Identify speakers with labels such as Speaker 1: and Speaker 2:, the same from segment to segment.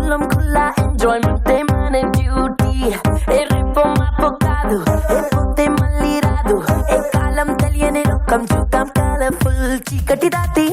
Speaker 1: కుల్లం కుల్లా ఎంజాయ్మెంట్ మన డ్యూటీ ఏ రేపో మాపో కాదు ఏ పోతే మళ్ళీ రాదు ఏ కాలం తెలియని లోకం చూద్దాం కలర్ఫుల్ చీకటి దాటి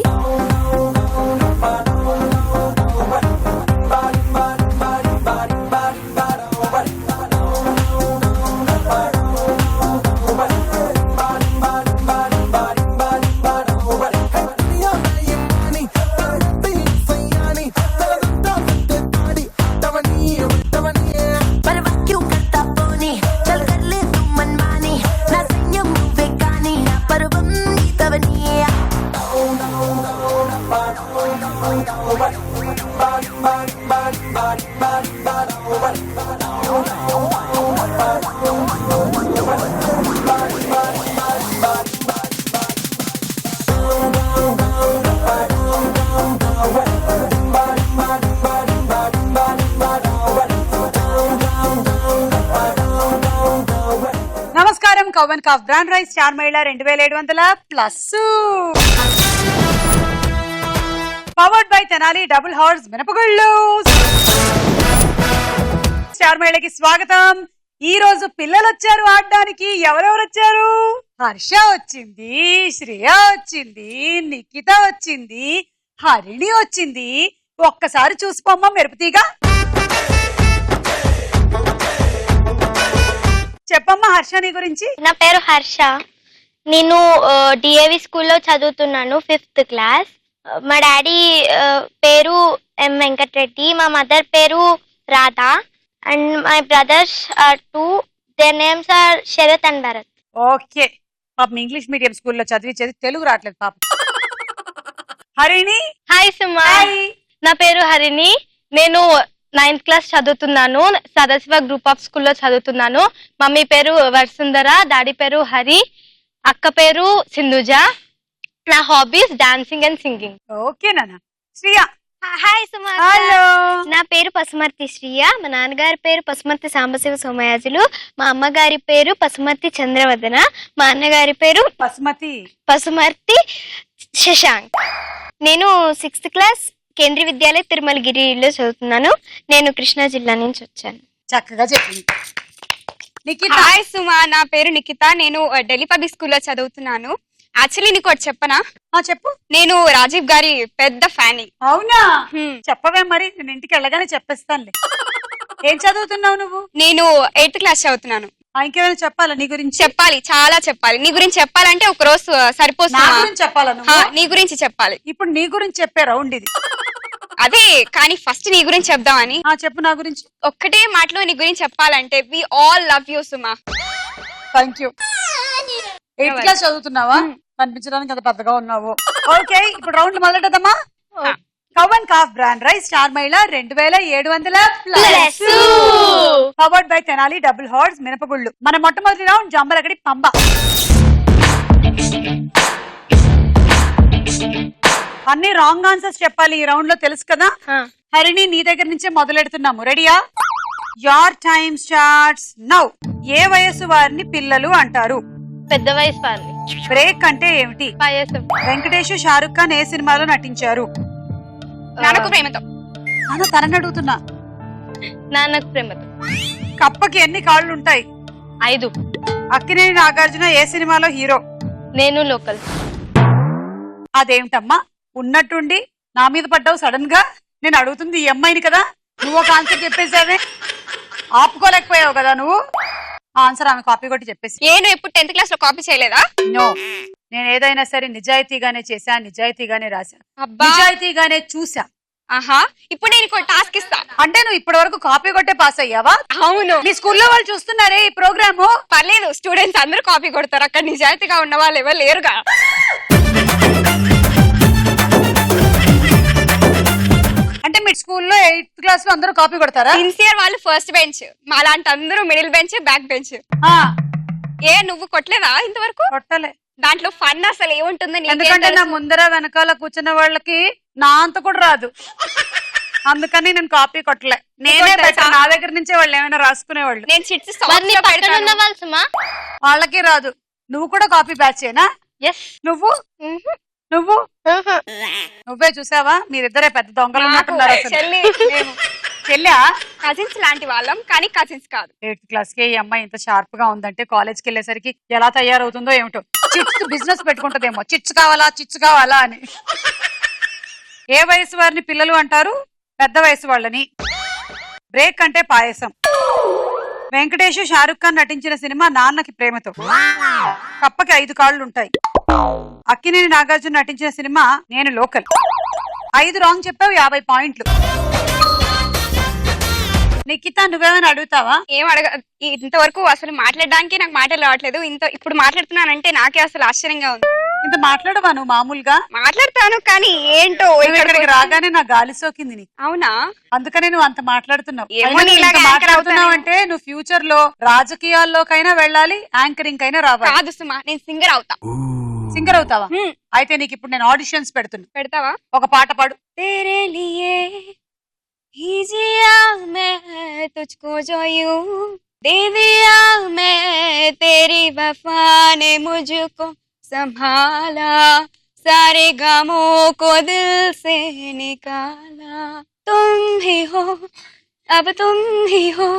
Speaker 2: నమస్కారం. కౌవన్ calf brand rice star Mahila 2700+. Powered by Tenali double horse మినపగుళ్ళు. స్టార్ మహిళకి స్వాగతం. ఈ రోజు పిల్లలు వచ్చారు ఆడడానికి. ఎవరెవరు వచ్చారు? హర్ష వచ్చింది, శ్రేయ వచ్చింది, నిఖిత వచ్చింది, హరిణి వచ్చింది. ఒక్కసారి చూసుకోమ్మా మెరుపుతీగా. చెప్పమ్మా హర్ష నీ గురించి.
Speaker 3: నా పేరు హర్ష. నేను డిఏవి స్కూల్లో చదువుతున్నాను, 5th క్లాస్. మా డాడీ పేరు ఎం వెంకటరెడ్డి, మా మదర్ పేరు Radha, and my brothers are 2. Their names are Sharath and Bharath.
Speaker 2: Okay, పాపం ఇంగ్లీష్ మీడియం స్కూల్లో చదివించేది, తెలుగు రావట్లేదు పాపం. హరిణి.
Speaker 3: హాయ్ సుమా. నా పేరు హరిణి. నేను 9th క్లాస్ చదువుతున్నాను, సదాశివ గ్రూప్ ఆఫ్ స్కూల్లో చదువుతున్నాను. మమ్మీ పేరు వసుంధర, డాడీ పేరు హరి, అక్క పేరు సింధుజ. నా hobbies dancing and singing.
Speaker 2: Okay నాన్న. శ్రీయ.
Speaker 3: హాయ్ సుమా.
Speaker 2: హలో.
Speaker 3: నా పేరు పసుమర్తి శ్రీయ. మా నాన్నగారి పేరు పసుమర్తి సాంబశివ సోమయాజులు, మా అమ్మగారి పేరు పసుమర్తి చంద్రవదన, మా అన్నగారి పేరు పసుమర్తి శశాంక్. నేను 6th క్లాస్ కేంద్రీయ విద్యాలయ తిరుమలగిరిలో చదువుతున్నాను. నేను కృష్ణా జిల్లా నుంచి వచ్చాను.
Speaker 2: చక్కగా చెప్పింది. నిఖిత.
Speaker 4: హాయ్ సుమా. నా పేరు నిఖిత. నేను ఢిల్లీ పబ్లిక్ స్కూల్లో చదువుతున్నాను. యాక్చువల్లీ నీకు ఒకటి చెప్పనా?
Speaker 2: చెప్పు.
Speaker 4: నేను రాజీవ్ గారి పెద్ద ఫ్యాన్.
Speaker 2: అవునా? చెప్పవే మరి, నేను ఇంటికి వెళ్ళగానే చెప్పేస్తానులే. ఏం చదువుతున్నావు నువ్వు?
Speaker 4: నేను 8th క్లాస్ చదువుతున్నాను.
Speaker 2: ఇంకేమైనా చెప్పాలా నీ గురించి?
Speaker 4: చెప్పాలి, చాలా చెప్పాలి. నీ గురించి చెప్పాలంటే ఒక రోజు సరిపోతుంది.
Speaker 2: చెప్పాలా?
Speaker 4: నీ గురించి చెప్పాలి.
Speaker 2: ఇప్పుడు నీ గురించి చెప్పే రౌండ్ ఇది.
Speaker 4: అదే, కానీ ఫస్ట్ నీ గురించి చెప్దామని.
Speaker 2: చెప్పు నా గురించి.
Speaker 4: ఒక్కటే మాటలో నీ గురించి చెప్పాలంటే వి ఆల్ లవ్ యూ సుమా.
Speaker 2: Thank you. 8th క్లాస్ చదువుతున్నావా? కనిపించడానికి అంత పెద్దగా ఉన్నావు. ఓకే, ఇప్పుడు రౌండ్ మొదలెడదామా? Cow and calf brand rice star Mahila 2700+. Powered by Tenali double horse మినపగుళ్ళు. మన మొట్టమొదటి రౌండ్ జంబలకడి పంబ. అన్ని రాంగ్ ఆన్సర్స్ చెప్పాలి ఈ రౌండ్ లో, తెలుసు కదా? హరిణి, నీ దగ్గర నుంచే మొదలెడుతున్నాము. రెడీయా? Your time starts now. ఏ వయసు వారిని పిల్లలు అంటారు?
Speaker 3: పెద్ద వయసు వారిని.
Speaker 2: బ్రేక్ అంటే ఏమిటి?
Speaker 3: వయసు.
Speaker 2: వెంకటేష్, షారుఖ్ ఖాన్ ఏ సినిమాలో నటించారు?
Speaker 4: నాన్నకు ప్రేమతో.
Speaker 2: నాన్న తనని అడుగుతున్నా.
Speaker 3: నాన్నకు ప్రేమతో.
Speaker 2: కప్పకి ఎన్ని కాళ్ళు ఉంటాయి?
Speaker 3: 5.
Speaker 2: అక్కినేని నాగార్జున ఏ సినిమాలో హీరో?
Speaker 3: నేను లోకల్.
Speaker 2: అదేమిటమ్మా ఉన్నట్టుండి నా మీద పడ్డావు సడన్ గా? నేను అడుగుతుంది ఈ అమ్మాయిని కదా. నువ్వు ఒక ఆన్సర్ చెప్పేసావే, ఆపుకోలేకపోయావు కదా నువ్వు. ఆన్సర్ ఆమె కాపీ కొట్టి చెప్పేసి.
Speaker 4: నేను ఇప్పుడు 10th క్లాస్ లో కాపీ చేయలేదా?
Speaker 2: నో, నేను ఏదైనా సరే నిజాయితీగానే చేశా, నిజాయితీగానే రాశా, నిజాయితీగానే చూసా.
Speaker 4: ఆహా, ఇప్పుడు నేను టాస్క్ ఇస్తా.
Speaker 2: అంటే నువ్వు ఇప్పటి వరకు కాపీ కొట్టే పాస్ అయ్యావా?
Speaker 4: అవును.
Speaker 2: నీ స్కూల్లో వాళ్ళు చూస్తున్నారే ఈ ప్రోగ్రాము.
Speaker 4: పర్లేదు, స్టూడెంట్స్ అందరూ కాపీ కొడతారు, అక్కడ నిజాయితీగా ఉన్న వాళ్ళు ఎవరు లేరుగా.
Speaker 2: అంటే మీ స్కూల్లో 8th క్లాస్ లో అందరూ కాపీ కొడతారా?
Speaker 4: సిన్సియర్ వాళ్ళు ఫస్ట్ బెంచ్, మాలాంటి అందరూ మిడిల్ బెంచ్, బ్యాక్ బెంచ్. ఏ నువ్వు కొట్టలేదా ఇంతవరకు?
Speaker 2: కొట్టలే.
Speaker 4: దాంట్లో ఫన్ అసలు ఏముంటుంది?
Speaker 2: ఎందుకంటే నా ముందర వెనకాల కూర్చున్న వాళ్ళకి నా అంత కూడా రాదు, అందుకని నేను కాపీ కొట్టలే. నేనే నా దగ్గర నుంచే వాళ్ళు ఏమైనా రాసుకునేవాళ్ళు.
Speaker 4: నేను చిట్స్
Speaker 2: వాళ్ళకి రాదు. నువ్వు కూడా కాపీ బ్యాచేనా? నువ్వు నువ్వు నువ్వే చూసావా? మీరిద్దరే పెద్ద దొంగలు ఉన్నట్టున్నారు. చెల్లా
Speaker 4: కజిన్స్ లాంటి వాళ్ళం కానీ కజిన్స్ కాదు.
Speaker 2: 8th క్లాస్ కి ఈ అమ్మాయి ఇంత షార్ప్ గా ఉందంటే కాలేజ్కి వెళ్ళేసరికి ఎలా తయారవుతుందో ఏమిటో. చిట్స్ బిజినెస్ పెట్టుకుంటదేమో, చిట్స్ కావాలా అని. ఏ వయసు వారిని పిల్లలు అంటారు? పెద్ద వయసు వాళ్ళని. బ్రేక్ అంటే పాయసం. వెంకటేష్ షారుఖ్ ఖాన్ నటించిన సినిమా నాన్నకి ప్రేమతో. కప్పకి 5 కాళ్ళు ఉంటాయి. అక్కినేని నాగార్జున నటించిన సినిమా నేను లోకల్. 5 రాంగ్ చెప్పావు, 50 పాయింట్లు. నిఖిత నువ్వేమైనా అడుగుతావా?
Speaker 4: ఏం అడగ, ఇంతవరకు అసలు మాట్లాడడానికి నాకు మాటలు రావట్లేదు. ఇప్పుడు మాట్లాడుతున్నానంటే నాకే అసలు ఆశ్చర్యంగా ఉంది.
Speaker 2: ఇంత మాట్లాడవా నువ్వు? మామూలుగా
Speaker 4: మాట్లాడతాను కానీ ఏంటో
Speaker 2: ఇక్కడికి రాగానే నా గాలి సోకింది నీకు.
Speaker 4: అవునా?
Speaker 2: అందుకనే నువ్వు అంత మాట్లాడుతున్నావు.
Speaker 4: ఏమో నీలాగా
Speaker 2: మాట్లాడుతున్నావు అంటే నువ్వు ఫ్యూచర్ లో రాజకీయాల్లోకైనా వెళ్ళాలి, యాంకరింగ్ అయినా రావాలి.
Speaker 4: కాదు సుమా, నేను సింగర్ అవుతా.
Speaker 2: సింగర్ అవుతావా? అయితే నీకు ఇప్పుడు నేను ఆడిషన్స్ పెడుతున్నా.
Speaker 4: పెడతావా?
Speaker 2: ఒక పాట పాడు.
Speaker 4: तेरे लिए ही जिया मैं तुझको जो यूं दे दिया मैं तेरी वफा ने मुझको संभाला सारे गमों को दिल से निकाला तुम ही हो अब तुम ही हो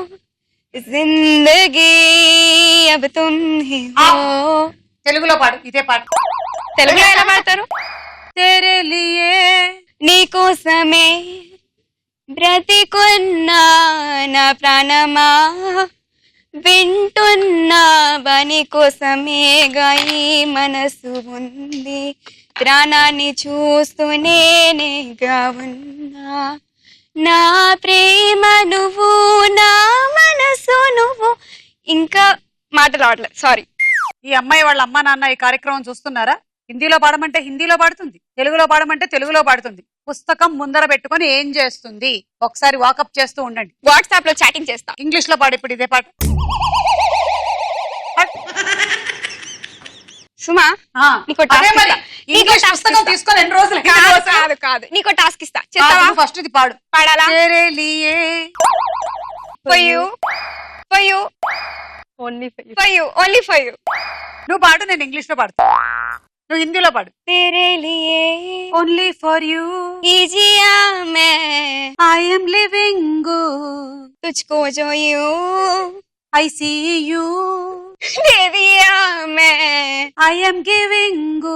Speaker 4: जिंदगी अब तुम ही हो.
Speaker 2: తెలుగులో పాడు, ఇదే పాట.
Speaker 4: తెలుగులో ఎలా పాడతారు?
Speaker 2: तेरे लिए
Speaker 4: నీకోసమే బ్రతికున్నా నా ప్రాణమా వింటున్నా బని కోసమే గాయి మనసు ఉంది ప్రాణాన్ని చూస్తూనే నేగా ఉన్నా నా ప్రేమ నువ్వు నా మనసు నువ్వు. ఇంకా మాటలు రావట్లేదు, సారీ.
Speaker 2: ఈ అమ్మాయి వాళ్ళ అమ్మా నాన్న ఈ కార్యక్రమం చూస్తున్నారా? హిందీలో పాడమంటే హిందీలో పాడుతుంది, తెలుగులో పాడమంటే తెలుగులో పాడుతుంది. పుస్తకం ముందర పెట్టుకొని ఏం చేస్తుంది? ఒకసారి వాకప్ చేస్తూ ఉండండి.
Speaker 4: వాట్సాప్ లో చాటింగ్ చేస్తా.
Speaker 2: ఇంగ్లీష్ లో పాడు ఇప్పుడు ఇదే పాట.
Speaker 4: సుమా నీకు
Speaker 2: ఇంగ్లీష్ పుస్తకం తీసుకొని ఎన్ని రోజులు?
Speaker 4: కాదు కాదు, నీకు టాస్క్ ఇస్తా, చేస్తావా?
Speaker 2: ఫస్ట్ ఇది పాడు.
Speaker 4: పాడాలా?
Speaker 2: तेरे लिए
Speaker 4: for you for you only for you.
Speaker 2: నువ్వు పాడు, నేను ఇంగ్లీష్ లో పాడుతా. నువ్వు హిందీలో పాడు.
Speaker 4: तेरे लिए
Speaker 2: ఓన్లీ ఫర్ యూ
Speaker 4: ही जिया मैं
Speaker 2: ఐ ఎమ్ లివింగ్
Speaker 4: तुझको जो यूं
Speaker 2: ఐ సీ యూ
Speaker 4: दे दिया मैं
Speaker 2: ఐ ఎమ్ గివింగ్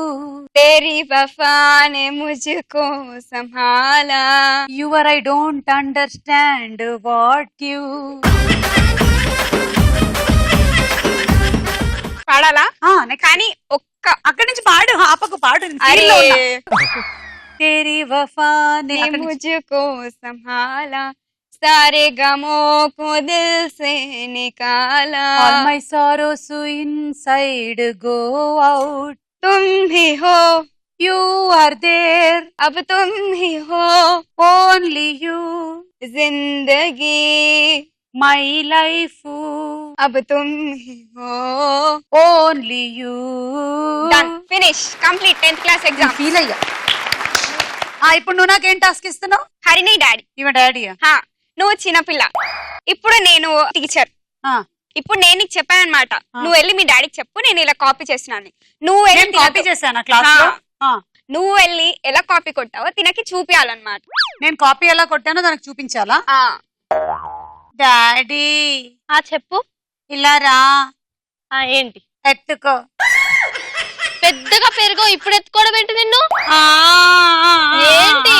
Speaker 4: तेरी वफा ने मुझको संभाला.
Speaker 2: Your I don't understand what you.
Speaker 4: పాడాలా? కానీ ఒక్క
Speaker 2: అక్కడి నుంచి పాడు, ఆపకు పాడు. तेरी वफा ने
Speaker 4: ने मुझको संभाला सारे गमों को दिल से निकाला
Speaker 2: all my sorrows inside go out.
Speaker 4: तुम ही हो
Speaker 2: You are there,
Speaker 4: अब तुम ही हो
Speaker 2: only you,
Speaker 4: जिंदगी
Speaker 2: my life,
Speaker 4: अब तुम ही हो.
Speaker 2: only you.
Speaker 4: Done. Finish. Complete 10th class exam.
Speaker 2: Feel అయ్యా. ఇప్పుడు నువ్వు నాకేం టాస్క్ ఇస్తున్నావు?
Speaker 4: హరిని డాడీ.
Speaker 2: ఇవ డాడీయా?
Speaker 4: నువ్వు చిన్నపిల్ల, ఇప్పుడు నేను టీచర్. ఇప్పుడు నేను నీకు చెప్పాను అనమాట, నువ్వు వెళ్ళి మీ డాడీకి చెప్పు నేను ఇలా కాపీ చేస్తున్నాను. నువ్వు వెళ్ళి
Speaker 2: కాపీ చేశాను క్లాస్ లో.
Speaker 4: నువ్వు వెళ్ళి ఎలా కాపీ కొట్టావో తినకి చూపించాలన్నమాట.
Speaker 2: నేను కాపీ ఎలా కొట్టానో దానికి చూపించాలా? డాడీ
Speaker 3: చెప్పు.
Speaker 2: ఇలా రా.
Speaker 3: ఏంటి?
Speaker 2: ఎత్తుకో.
Speaker 3: పెద్దగా పెరుగో, ఇప్పుడు ఎత్తుకోవడం ఏంటి నిన్ను? ఏంటి?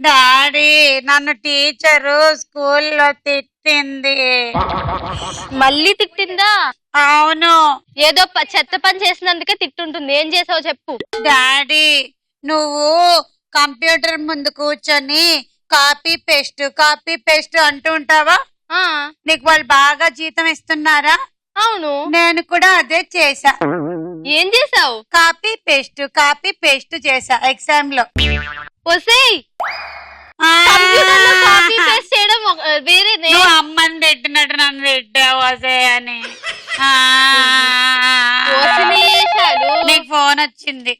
Speaker 2: డాడీ నన్ను టీచరు స్కూల్లో తిట్టింది.
Speaker 3: మళ్ళీ తిట్టిందా?
Speaker 2: అవును.
Speaker 3: ఏదో చెత్త పని చేసినందుకే తిట్టుంటుంది. ఏం చేసావు చెప్పు.
Speaker 2: డాడీ నువ్వు కంప్యూటర్ ముందు కూర్చొని కాపీ పేస్ట్ అంటూ ఉంటావా? నీకు వాళ్ళు బాగా జీతం ఇస్తున్నారా?
Speaker 3: అవును.
Speaker 2: నేను కూడా అదే చేసా.
Speaker 3: ఏం చేసావు?
Speaker 2: కాపీ పేస్ట్ చేసా ఎగ్జామ్ లో.
Speaker 3: ఒసేయ్, కంప్యూటర్లో కాపీ పేస్ట్ చేయడం వేరేనే.
Speaker 2: నువ్వు అమ్మని తిట్టినట్టు నన్ను తిట్టావు అని. నీకు ఫోన్ వచ్చింది,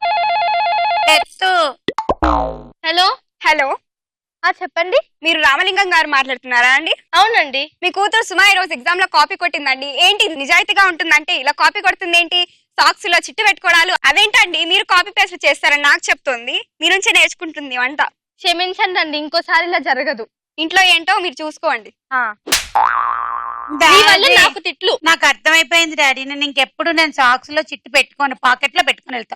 Speaker 2: ఎత్తు.
Speaker 3: హలో
Speaker 4: హలో,
Speaker 3: చెప్పండి.
Speaker 4: మీరు రామలింగం గారు మాట్లాడుతున్నారా అండి?
Speaker 3: అవునండి.
Speaker 4: మీ కూతురు సుమా ఈ రోజు ఎగ్జామ్ లో కాపీ కొట్టిందండి. ఏంటి నిజాయితీగా ఉంటుందంటే ఇలా కాపీ కొడుతుంది ఏంటి? సాక్స్ లో చిట్టు పెట్టుకోవడాలు అదేంటండి? మీరు కాపీ పేస్ట్ చేస్తారని నాకు చెప్తుంది. మీ నుంచే నేర్చుకుంటుంది వంట.
Speaker 3: క్షమించండి అండి, ఇంకోసారి ఇలా జరగదు.
Speaker 4: ఇంట్లో ఏంటో మీరు చూసుకోండి.
Speaker 3: మీ వల్ల నాకు తిట్లు.
Speaker 2: నాకు అర్థమైపోయింది డాడీ. నేను ఇంకెప్పుడు నేను సాక్స్ లో చిట్టు పెట్టుకొని పాకెట్ లో పెట్టుకొని వెళ్తా.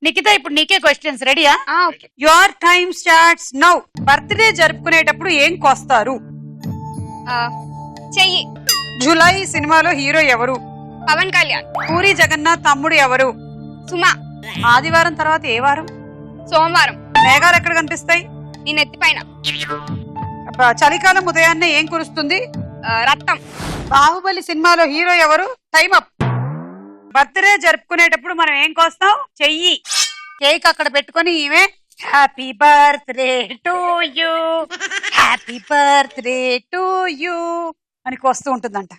Speaker 2: నిఖిత ఇప్పుడు నీకే క్వశ్చన్స్ రెడీయా?
Speaker 4: Okay.
Speaker 2: Your time starts now. Birthday జరుపుకునేటప్పుడు ఏం కోస్తారు?
Speaker 4: చెయ్యి.
Speaker 2: జులై సినిమాలో హీరో ఎవరు?
Speaker 4: పవన్ కళ్యాణ్.
Speaker 2: పూరి జగన్నాథ్ తమ్ముడు ఎవరు?
Speaker 4: సుమా.
Speaker 2: ఆదివారం తర్వాత ఏ వారం?
Speaker 4: సోమవారం.
Speaker 2: మేఘాలు ఎక్కడ కనిపిస్తాయి?
Speaker 4: నీ నెత్తిపైన.
Speaker 2: చలికాలం ఉదయాన్నే ఏం కురుస్తుంది?
Speaker 4: రక్తం.
Speaker 2: బాహుబలి సినిమాలో హీరో ఎవరు? Time up. బర్త్డే జరుపుకునేటప్పుడు మనం ఏం కోస్తాం? చెయ్యి. కేక్ అక్కడ పెట్టుకొని ఈమె happy birthday to you, happy birthday to you అని కోస్తూ ఉంటుందంట.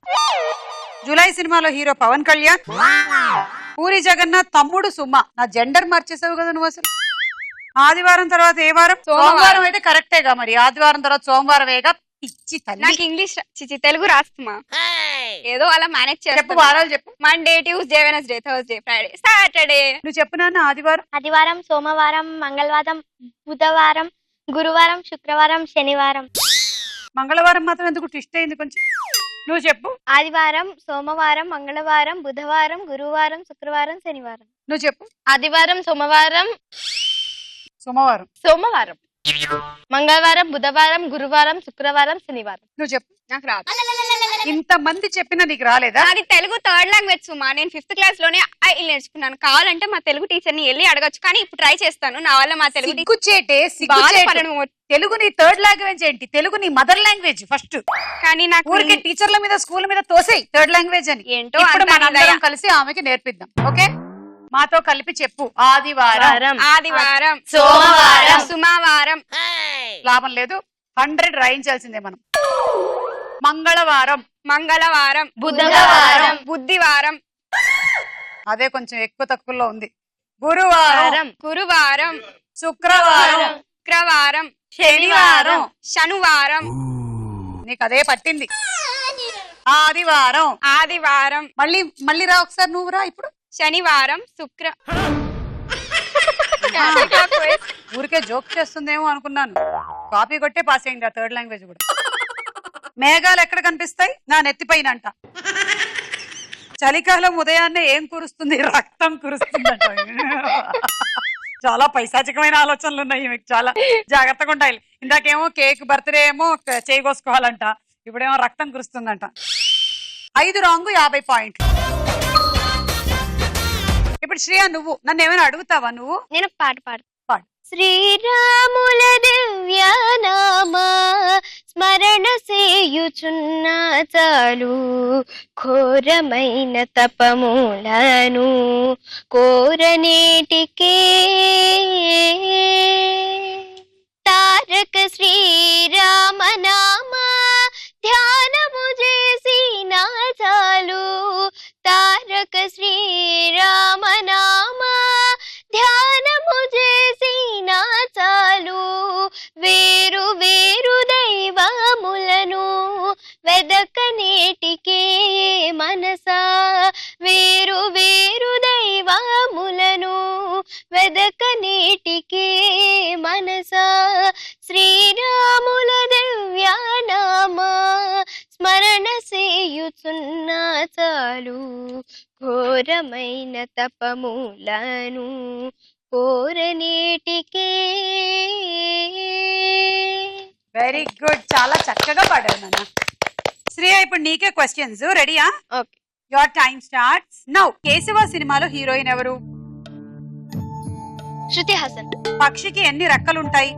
Speaker 2: జులై సినిమాలో హీరో పవన్ కళ్యాణ్, పూరి జగన్నాథ్ తమ్ముడు సుమ. నా జెండర్ మార్చేసావు కదా నువ్వు అసలు. ఆదివారం తర్వాత ఏ వారం? సోమవారం అయితే కరెక్టేగా మరి. ఆదివారం తర్వాత సోమవారమేగా. పిచ్చి తల్లి.
Speaker 4: నాకు ఇంగ్లీష్ తెలుగు రాస్తుమా, ఏదో అలా మేనేజ్
Speaker 2: చెప్పు. వారాలు చెప్పు.
Speaker 4: Monday, Tuesday, Wednesday, Thursday, Friday, Saturday.
Speaker 2: నువ్వు చెప్పు నాన్న.
Speaker 3: ఆదివారం, సోమవారం, మంగళవారం, బుధవారం, గురువారం, శుక్రవారం, శనివారం.
Speaker 2: మంగళవారం మాత్రం ఎందుకు ట్విస్ట్ అయింది కొంచెం? నువ్వు చెప్పు.
Speaker 3: ఆదివారం, సోమవారం, మంగళవారం, బుధవారం, గురువారం, శుక్రవారం, శనివారం.
Speaker 2: నువ్వు చెప్పు.
Speaker 3: ఆదివారం, సోమవారం,
Speaker 2: సోమవారం,
Speaker 3: మంగళవారం, బుధవారం, గురువారం, శుక్రవారం, శనివారం.
Speaker 2: నువ్వు చెప్పు.
Speaker 4: నాకు రాదు.
Speaker 2: ఇంత మంది చెప్పినా నీకు రాలేదా?
Speaker 4: అది తెలుగు థర్డ్ లాంగ్వేజ్ సుమా. నేను 5th క్లాస్ లోనే నేర్చుకున్నాను. కావాలంటే మా తెలుగు టీచర్ ని వెళ్ళి అడగచ్చు, కానీ ఇప్పుడు ట్రై చేస్తాను. నా వల్ల మా తెలుగు
Speaker 2: సిగ్గుచేటే. తెలుగు నీ థర్డ్ లాంగ్వేజ్ ఏంటి? తెలుగు నీ మదర్ లాంగ్వేజ్ ఫస్ట్.
Speaker 4: కానీ నాకు
Speaker 2: ఊరికే టీచర్ల మీద స్కూల్ మీద తోసేయి థర్డ్ లాంగ్వేజ్ అని.
Speaker 4: ఏంటో
Speaker 2: ఇప్పుడు మనందరం కలిసి ఆమెకి నేర్పిద్దాం. ఓకే, మాతో కలిపి చెప్పు. ఆదివారం,
Speaker 4: సోమవారం, సుమావారం.
Speaker 2: లాభం లేదు, 100 రాయించాల్సిందే మనం. మంగళవారం,
Speaker 4: బుధవారం, బుద్ధివారం.
Speaker 2: అదే కొంచెం ఎక్కువ తక్కువలో ఉంది. గురువారం,
Speaker 4: శుక్రవారం, శనివారం.
Speaker 2: నీకు అదే పట్టింది. ఆదివారం. మళ్ళీ రా ఒకసారి. నువ్వు రా ఇప్పుడు.
Speaker 4: శనివారం,
Speaker 2: ఊరికే జోక్ చేస్తుందేమో అనుకున్నాను. కాపీ కొట్టే పాస్ అయింది ఆ థర్డ్ లాంగ్వేజ్ కూడా. మేఘాలు ఎక్కడ కనిపిస్తాయి? నా నెత్తిపైన అంట. చలికాలం ఉదయాన్నే ఏం కురుస్తుంది? రక్తం కురుస్తుందంట. చాలా పైశాచికమైన ఆలోచనలు ఉన్నాయి మీకు. చాలా జాగ్రత్తగా ఉండాలి. ఇందాకేమో కేక్ బర్త్డే ఏమో చేయకోసుకోవాలంట, ఇప్పుడేమో రక్తం కురుస్తుందంట. 5 రాంగ్, 50 పాయింట్లు. ఇప్పుడు శ్రేయ నువ్వు నన్ను ఏమైనా అడుగుతావా? నువ్వు.
Speaker 3: నేను పాట పాడు.
Speaker 5: శ్రీరాముల దివ్యనామా స్మరణ సేయుచున్న చాలు ఘోరమైన తపములను కోరనేటికే తారక శ్రీరామనామా ధ్యానము చేసిన చాలు తారక శ్రీరామనామా ధ్యానము చేసిన చాలు వేరు వేరు దైవములను వెదకనేటికే మనసా వేరు వేరు దైవములను వెదకనేటికే మనసా శ్రీరాముల దివ్యనామా స్మరణ సేయుచున్న చాలు ఘోరమైన తపములను కోరనేటికే.
Speaker 2: వెరీ గుడ్, చాలా చక్కగా పాడారు నాన్న. శ్రేయ ఇప్పుడు నీకే క్వశ్చన్స్. రెడీయా?
Speaker 3: Okay.
Speaker 2: Your time starts now. Keshava సినిమాలో హీరోయిన్ ఎవరు?
Speaker 3: శృతి హాసన్.
Speaker 2: పక్షికి ఎన్ని రెక్కలుంటాయి?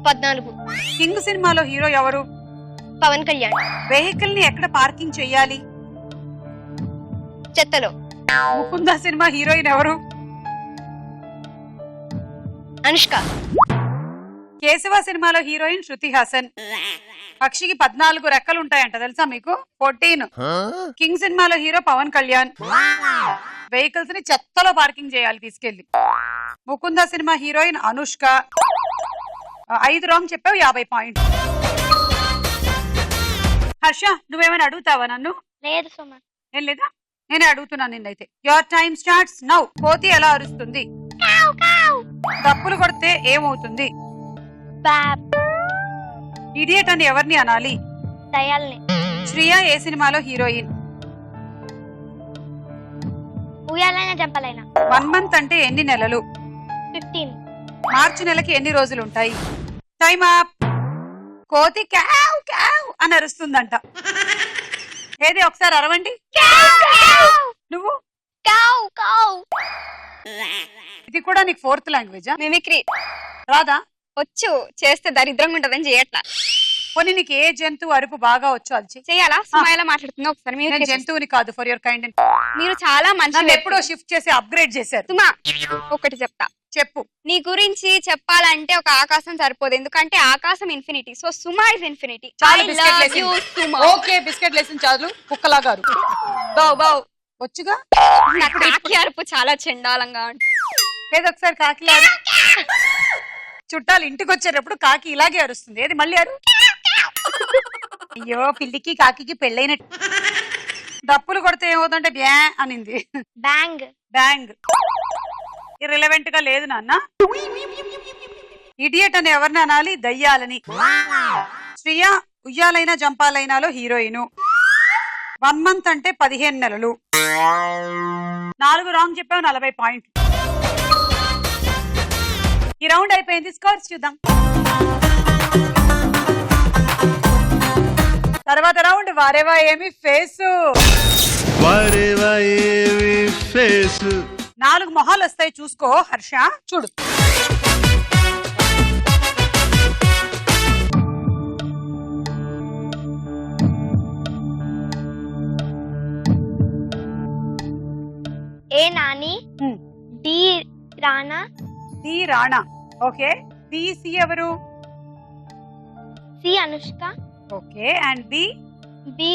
Speaker 3: 14.
Speaker 2: కింగ్ సినిమాలో హీరో ఎవరు?
Speaker 3: పవన్ కళ్యాణ్.
Speaker 2: వెహికల్ ని ఎక్కడ పార్కింగ్ చెయ్యాలి?
Speaker 3: చెత్తలో.
Speaker 2: ముకుంద సినిమా హీరోయిన్ ఎవరు?
Speaker 3: అనుష్క.
Speaker 2: కేశవ సినిమాలో హీరోయిన్ శృతి హాసన్. పక్షికి 14 రెక్కలు ఉంటాయంట, తెలుసా మీకు? 14. కింగ్ సినిమాలో హీరో పవన్ కళ్యాణ్. వెహికల్స్ ని చెత్తలో పార్కింగ్ చేయాలి తీసుకెళ్లి. Mukunda cinema heroine Anushka. 5 wrong చెప్పావు, 50 పాయింట్. హర్ష నువ్వేమైనా అడుగుతావా నన్ను?
Speaker 3: లేదు సుమ.
Speaker 2: ఏం లేదా? నేనే అడుగుతున్నాను నిన్నైతే. Your time starts now. కోతి ఎలా అరుస్తుంది? డప్పులు కొడితే ఏమవుతుంది?
Speaker 3: బాబ్
Speaker 2: ఇడియట్ అని ఎవరిని అనాలి?
Speaker 3: దయాల్ని.
Speaker 2: శ్రియా ఏ సినిమాలో హీరోయిన్?
Speaker 3: ఉయ్యాలైనా జంపాలైనా.
Speaker 2: 1 మంత్ అంటే ఎన్ని నెలలు?
Speaker 3: 15.
Speaker 2: మార్చి నెలకి ఎన్ని రోజులు ఉంటాయి? Time up. కోతి క్యావ్ క్యావ్ అని అరుస్తుందంట. ఏది ఒకసారి అరవండి. నువ్వు
Speaker 3: కౌ కౌ.
Speaker 2: ఇది కూడా నీకు 4th లాంగ్వేజా?
Speaker 4: మిమిక్రీ
Speaker 2: రాదా?
Speaker 4: వచ్చు, చేస్తే దరిద్రంగా ఉంటదని చేయట్లా.
Speaker 2: పోనీ నీకు ఏ జంతువు అరుపు బాగా వచ్చు అది చెయ్యి.
Speaker 4: చెయ్యాలా? సుమాయిలా మాట్లాడుతున్నా ఒకసారి
Speaker 2: నేను
Speaker 4: మీరు
Speaker 2: జంతువుని కాదు, ఫర్ యువర్ కైండ్.
Speaker 4: మీరు చాలా మంచి
Speaker 2: నన్ను ఎప్పుడో షిఫ్ట్ చేసి అప్గ్రేడ్ చేశారు.
Speaker 4: సుమా ఒకటి చెప్తా,
Speaker 2: చెప్పు.
Speaker 4: నీ గురించి చెప్పాలంటే ఒక ఆకాశం సరిపోదు, ఎందుకంటే ఆకాశం infinity. So Suma is infinity.
Speaker 2: చాలు బిస్కెట్ లేసింది. ఓకే బిస్కెట్ లేసింది చాలు. కుక్కలాగా అరుపు.
Speaker 4: బౌ బౌ
Speaker 2: వచ్చుగా.
Speaker 4: నా కాకి అరుపు చాలా చెండాలంగా ఉంటుంది.
Speaker 2: ఏదో ఒకసారి కాకిలా అరు. చుట్టాలు ఇంటికి వచ్చేటప్పుడు కాకి ఇలాగే అరుస్తుంది. ఏది మళ్ళీ అరు. అయ్యో పిల్లికి కాకి పెళ్ళైనట్టు. డప్పులు కొడితే ఏమవుతుందంటే బ్యా అనింది.
Speaker 3: బ్యాంగ్.
Speaker 2: బ్యాంగ్ ఇర్రెలవెంట్ గా లేదు నాన్న. ఇడియట్ అని ఎవరిని అనాలి? దయ్యాలని. శ్రియా ఉయ్యాలైనా జంపాలైనాలో హీరోయిన్. 1 మంత్ అంటే 15 నెలలు. 4 రాంగ్ చెప్పావు, 40 పాయింట్లు. ఈ రౌండ్ అయిపోయింది. స్కోర్స్ చూద్దాం. తర్వాత రౌండ్ వారేవా ఏమి ఫేసు. 4 మొహాలు వస్తాయి, చూసుకో హర్ష. చూడు.
Speaker 3: A Nani. D Rana.
Speaker 2: D Rana. Okay. B C ఎవరు?
Speaker 3: C Anushka.
Speaker 2: Okay. And B?
Speaker 3: B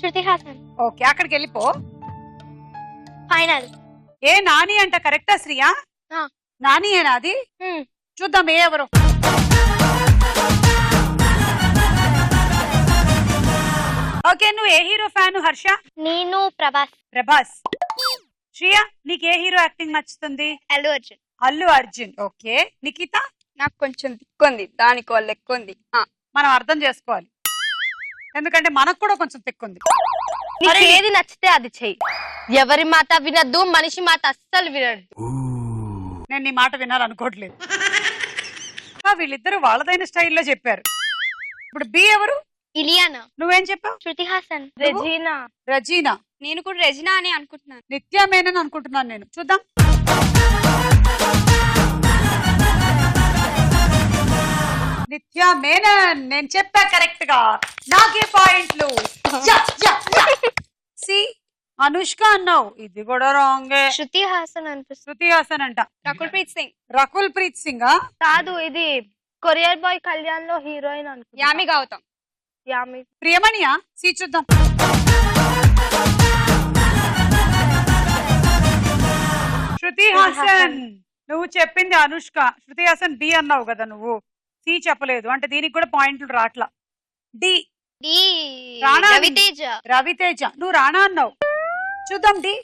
Speaker 3: Shruti Haasan.
Speaker 2: Okay అక్కడికి వెళ్ళిపో.
Speaker 3: ఫైనల్.
Speaker 2: ఏ నాని అంట. కరెక్టా శ్రియా? నాని ఏనా అది? చూద్దాం ఏ ఎవరు. ఓకే నువ్వు ఏ హీరో ఫ్యాను హర్ష?
Speaker 3: నేను ప్రభాస్.
Speaker 2: ప్రభాస్. శ్రియా నీకు ఏ హీరో యాక్టింగ్ నచ్చుతుంది?
Speaker 3: అల్లు అర్జున్.
Speaker 2: అల్లు అర్జున్. ఓకే. నిఖిత?
Speaker 4: నాకు కొంచెం దిక్కుంది, దానికి లెక్కుంది.
Speaker 2: మనం అర్థం చేసుకోవాలి, ఎందుకంటే మనకు కూడా కొంచెం తిక్కుంది.
Speaker 5: నీకు ఏది నచ్చితే అది చెయ్యి. ఎవరి మాట వినద్దు, మనిషి మాట అస్సలు వినద్దు.
Speaker 2: నేను నీ మాట వినాలనుకోవట్లేదు. వీళ్ళిద్దరు వాళ్ళదైన స్టైల్లో చెప్పారు. ఇప్పుడు బి ఎవరు?
Speaker 3: ఇలియానా.
Speaker 2: నువ్వేం చెప్పావు?
Speaker 3: శృతి హాసన్.
Speaker 5: రెజీనా.
Speaker 2: రజీనా.
Speaker 4: నేను కూడా రెజినా అని అనుకుంటున్నాను.
Speaker 2: నిత్యా మేనన్ అనుకుంటున్నాను నేను. చూద్దాం. నిత్యా మేనన్. నేను చెప్పా కరెక్ట్ గా. నాకే పాయింట్లు. సి అనుష్క అన్నావు, ఇది కూడా రాంగే.
Speaker 3: శృతి హాసన్ అనిపిస్తుంది.
Speaker 2: శృతి హాసన్ అంట.
Speaker 4: రకుల్ ప్రీత్ సింగ్.
Speaker 2: రకుల్ ప్రీత్ సింగ్
Speaker 5: కాదు, ఇది కొరియర్ బాయ్ కళ్యాణ్ లో హీరోయిన్ అనుకుంటా.
Speaker 4: యామి గౌతమ్.
Speaker 5: యామి.
Speaker 2: ప్రియమణియా? సి చూద్దాం. శృతి హాసన్. నువ్వు చెప్పింది అనుష్క. శృతి హాసన్ బి అన్నావు కదా నువ్వు, సి చెప్పలేదు అంటే దీనికి కూడా పాయింట్లు రాట్లా. డి.
Speaker 3: డి
Speaker 2: రాణా.
Speaker 3: రవితేజ.
Speaker 2: రవితేజ. నువ్వు రాణా అన్నావు. చూద్దాం. డి.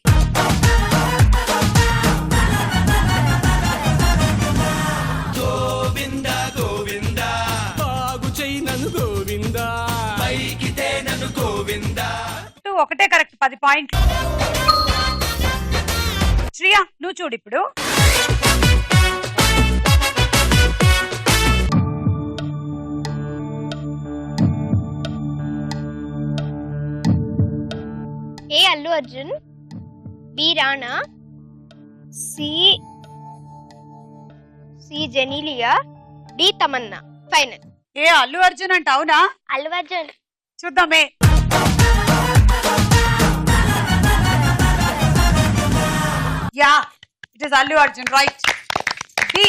Speaker 2: ఒకటే కరెక్ట్. 10 పాయింట్లు. శ్రియా నువ్వు చూడు ఇప్పుడు.
Speaker 3: A Allu Arjun. B Rana. C Genelia. D Tamannaah. Final.
Speaker 2: A Allu Arjun అంట. అవునా?
Speaker 3: అల్లు అర్జున్.
Speaker 2: చూద్దామే. Yeah it is Allu Arjun. Right. B.